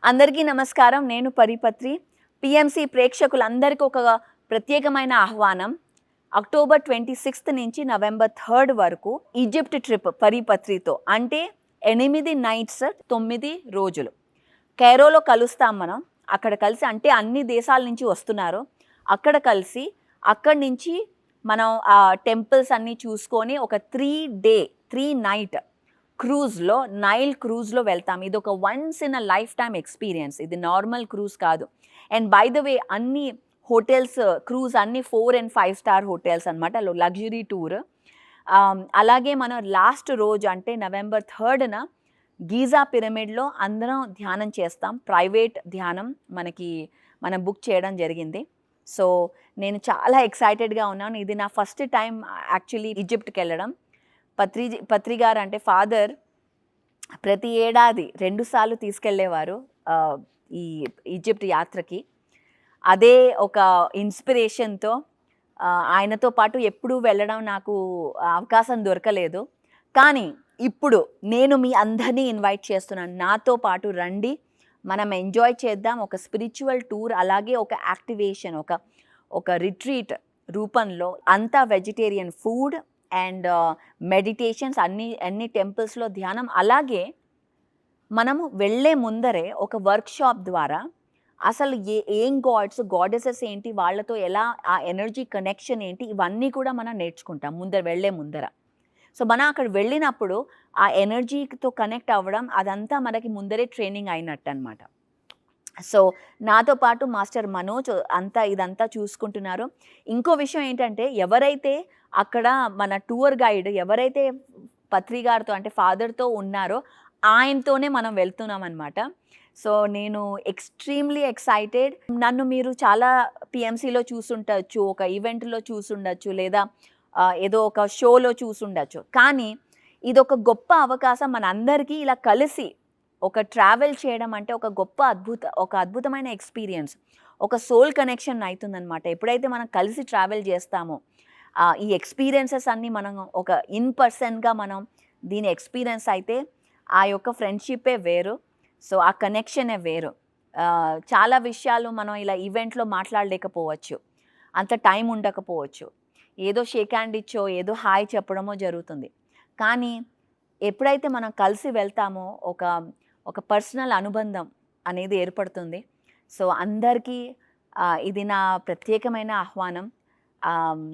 అందరికీ నమస్కారం. నేను పరిపత్రి. పిఎంసి ప్రేక్షకులందరికీ ఒక ప్రత్యేకమైన ఆహ్వానం. అక్టోబర్ 26 నుంచి నవంబర్ 3 వరకు ఈజిప్ట్ ట్రిప్ పరిపత్రితో. అంటే 8 నైట్స్ 9 రోజులు. కైరోలో కలుస్తాం మనం. అక్కడ కలిసి అంటే అన్ని దేశాల నుంచి వస్తున్నారు. అక్కడ కలిసి అక్కడి నుంచి మనం టెంపుల్స్ అన్నీ చూసుకొని ఒక 3 నైట్ క్రూజ్లో నైల్ క్రూజ్లో వెళ్తాం. ఇది ఒక once in a life time experience. ఇది నార్మల్ క్రూజ్ కాదు. అండ్ బై ద వే అన్ని హోటల్స్ క్రూజ్ అన్ని 4 and 5 స్టార్ హోటల్స్ అనమాట. Luxury tour. అలాగే మనం లాస్ట్ రోజు అంటే నవంబర్ 3న గీజా పిరమిడ్లో అందరం ధ్యానం చేస్తాం. ప్రైవేట్ ధ్యానం మనం బుక్ చేయడం జరిగింది. సో నేను చాలా ఎక్సైటెడ్గా ఉన్నాను. ఇది నా ఫస్ట్ టైం యాక్చువల్లీ ఈజిప్ట్కి వెళ్ళడం. పత్రి గారు అంటే ఫాదర్ ప్రతి ఏడాది 2 సార్లు తీసుకెళ్ళేవారు ఈ ఈజిప్ట్ యాత్రకి. అదే ఒక ఇన్స్పిరేషన్తో ఆయనతో పాటు ఎప్పుడూ వెళ్ళడం నాకు అవకాశం దొరకలేదు. కానీ ఇప్పుడు నేను మీ అందరినీ ఇన్వైట్ చేస్తున్నాను. నాతో పాటు రండి, మనం ఎంజాయ్ చేద్దాం. ఒక స్పిరిచువల్ టూర్, అలాగే ఒక యాక్టివేషన్, ఒక రిట్రీట్ రూపంలో. అంతా వెజిటేరియన్ ఫుడ్ అండ్ మెడిటేషన్స్, అన్ని టెంపుల్స్లో ధ్యానం. అలాగే మనము వెళ్ళే ముందరే ఒక వర్క్షాప్ ద్వారా అసలు ఏం గాడెసెస్ ఏంటి, వాళ్ళతో ఎలా ఆ ఎనర్జీ కనెక్షన్ ఏంటి, ఇవన్నీ కూడా మనం నేర్చుకుంటాం వెళ్ళే ముందర. సో మనం అక్కడ వెళ్ళినప్పుడు ఆ ఎనర్జీతో కనెక్ట్ అవ్వడం, అదంతా మనకి ముందరే ట్రైనింగ్ అయినట్టు అనమాట. సో నాతో పాటు మాస్టర్ మనోజ్ ఇదంతా చూసుకుంటున్నారు. ఇంకో విషయం ఏంటంటే, ఎవరైతే అక్కడ మన టూర్ గైడ్ ఎవరైతే పత్రి గారితో అంటే ఫాదర్తో ఉన్నారో ఆయనతోనే మనం వెళ్తున్నాం అనమాట. సో నేను ఎక్స్ట్రీమ్లీ ఎక్సైటెడ్. నన్ను మీరు చాలా పిఎంసిలో చూసుండొచ్చు, ఒక ఈవెంట్లో చూసుండొచ్చు, లేదా ఏదో ఒక షోలో చూసుండొచ్చు. కానీ ఇది ఒక గొప్ప అవకాశం మనందరికీ ఇలా కలిసి ఒక ట్రావెల్ చేయడం అంటే ఒక అద్భుతమైన ఎక్స్పీరియన్స్, ఒక సోల్ కనెక్షన్ అవుతుందన్నమాట. ఎప్పుడైతే మనం కలిసి ట్రావెల్ చేస్తామో ఈ ఎక్స్పీరియన్సెస్ అన్నీ మనం ఒక పర్సన్గా మనం దీని ఎక్స్పీరియన్స్ అయితే ఆ యొక్క ఫ్రెండ్షిప్పే వేరు. సో ఆ కనెక్షనే వేరు. చాలా విషయాలు మనం ఇలా ఈవెంట్లో మాట్లాడలేకపోవచ్చు, అంత టైం ఉండకపోవచ్చు, ఏదో షేక్ హ్యాండ్ ఇచ్చో ఏదో హాయ్ చెప్పడమో జరుగుతుంది. కానీ ఎప్పుడైతే మనం కలిసి వెళ్తామో ఒక పర్సనల్ అనుబంధం అనేది ఏర్పడుతుంది. సో అందరికీ ఇది నా ప్రత్యేకమైన ఆహ్వానం.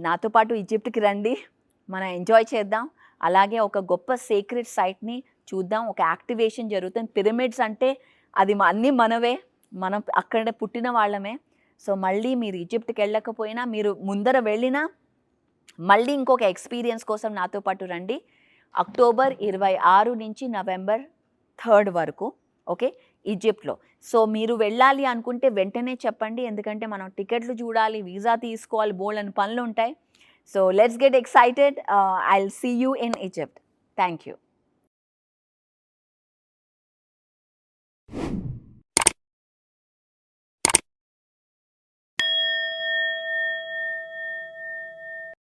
నాతో పాటు ఈజిప్ట్కి రండి, మనం ఎంజాయ్ చేద్దాం. అలాగే ఒక గొప్ప సేక్రెడ్ సైట్ని చూద్దాం. ఒక యాక్టివేషన్ జరుగుతుంది. పిరమిడ్స్ అంటే అది అన్నీ మనవే, మనం అక్కడ పుట్టిన వాళ్ళమే. సో మళ్ళీ మీరు ఈజిప్ట్కి వెళ్ళకపోయినా, మీరు ముందర వెళ్ళినా మళ్ళీ ఇంకొక ఎక్స్పీరియన్స్ కోసం నాతో పాటు రండి. అక్టోబర్ 26 నుంచి నవంబర్ 3 వరకు, ఓకే, ఈజిప్ట్లో. సో మీరు వెళ్ళాలి అనుకుంటే వెంటనే చెప్పండి, ఎందుకంటే మనం టికెట్లు చూడాలి, వీసా తీసుకోవాలి, బోల్డని పనులు ఉంటాయి. So let's get excited. I will see you in Egypt. Thank you.